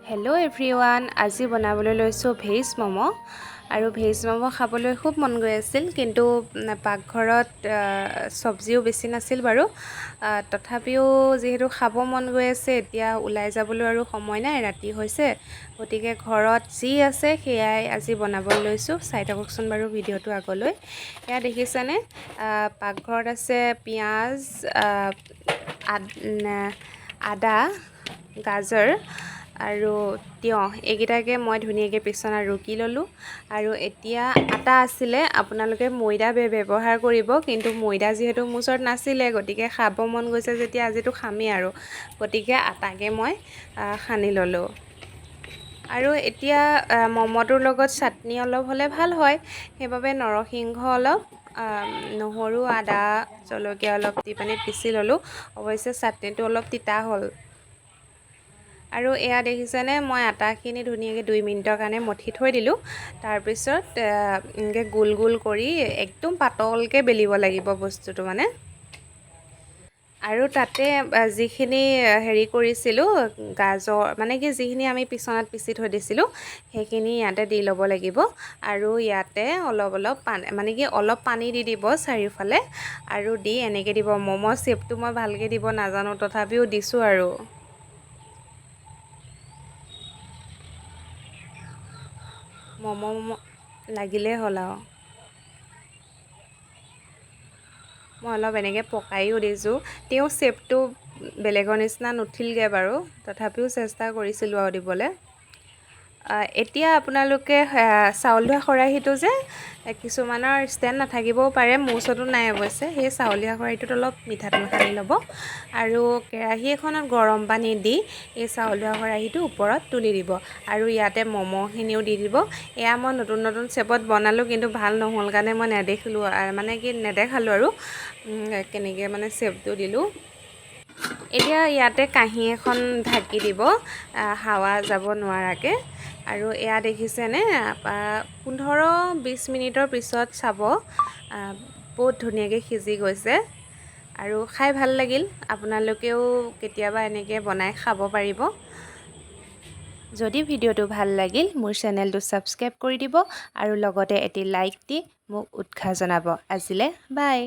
Hello' everyone, আজি বনাবলৈ লৈছোঁ ভেজ ম'ম' আৰু ভেজ ম'ম' খাবলৈ খুব মন গৈ আছিল, কিন্তু পাকঘৰত চব্জিও বেছি নাছিল বাৰু। তথাপিও যিহেতু খাব মন গৈ আছে, এতিয়া ওলাই যাবলৈ আৰু সময় নাই, ৰাতি হৈছে, গতিকে ঘৰত যি আছে সেয়াই আজি বনাবলৈ লৈছোঁ। চাই থাককচোন বাৰু ভিডিঅ'টো আগলৈ। এয়া দেখিছেনে, পাকঘৰত আছে পিঁয়াজ, আদা, গাজৰ আৰু তিয়ঁহ, এইকেইটাকে মই ধুনীয়াকৈ পিছনা ৰুকি ল'লোঁ। আৰু এতিয়া আটা আছিলে, আপোনালোকে ময়দা ব্যৱহাৰ কৰিব, কিন্তু ময়দা যিহেতু মোৰ ওচৰত নাছিলে, গতিকে খাব মন গৈছে যেতিয়া আজিতো খামেই আৰু, গতিকে আটাকে মই সানি ল'লোঁ। আৰু এতিয়া ম'ম'টোৰ লগত চাটনি অলপ হ'লে ভাল হয়, সেইবাবে নৰসিংহ অলপ, নহৰু, আদা, জলকীয়া অলপ দি পানি পিচি ল'লোঁ। অৱশ্যে চাটনিটো অলপ তিতা হ'ল। আৰু এয়া দেখিছেনে, মই আটাখিনি ধুনীয়াকৈ 2 মিনিটৰ কাৰণে মঠি থৈ দিলোঁ। তাৰপিছত এনেকৈ গোল গোল কৰি একদম পাতলকৈ বেলিব লাগিব বস্তুটো মানে। আৰু তাতে যিখিনি হেৰি কৰিছিলোঁ, গাজৰ মানে কি যিখিনি আমি পিছনাত পিচি থৈ দিছিলোঁ, সেইখিনি ইয়াতে দি ল'ব লাগিব। আৰু ইয়াতে অলপ পানী, মানে কি অলপ পানী দি দিব চাৰিওফালে, আৰু দি এনেকৈ দিব। ম'ম' শ্বেপটো মই ভালকৈ দিব নাজানো, তথাপিও দিছোঁ আৰু। ম'ম' লাগিলেই হ'ল আৰু। মই অলপ এনেকৈ পকাইও দিছোঁ, তেওঁ শ্বেপটো বেলেগৰ নিচিনা নুঠিলগৈ বাৰু, তথাপিও চেষ্টা কৰিছিলোঁ আৰু দিবলৈ। এতিয়া আপোনালোকে চাউল ধোৱা খৰাহীটো যে, কিছুমানৰ ষ্টেণ্ড নাথাকিবও পাৰে, মোৰ ওচৰতো নাই অৱশ্যে, সেই চাউল ধোৱা খৰাহীটোত অলপ মিঠাতেল সানি ল'ব, আৰু কেৰাহী এখনত গৰম পানী দি এই চাউল ধোৱা খৰাহীটো ওপৰত তুলি দিব, আৰু ইয়াতে ম'ম'খিনিও দি দিব। এয়া মই নতুন শ্বেপত বনালোঁ, কিন্তু ভাল নহ'ল কাৰণে মই নেদেখালোঁ আৰু কেনেকৈ মানে শ্বেপটো দিলোঁ। এতিয়া ইয়াতে কাঁহী এখন ঢাকি দিব, হাৱা যাব নোৱাৰাকৈ। আৰু এয়া দেখিছেনে, 15-20 মিনিটৰ পিছত চাব, বহুত ধুনীয়াকৈ সিজি গৈছে। আৰু খাই ভাল লাগিল, আপোনালোকেও কেতিয়াবা এনেকৈ বনাই খাব পাৰিব। যদি ভিডিঅ'টো ভাল লাগিল, মোৰ চেনেলটো ছাবস্ক্ৰাইব কৰি দিব, আৰু লগতে এটি লাইক দি মোক উৎসাহ জনাব। আজিলৈ বাই।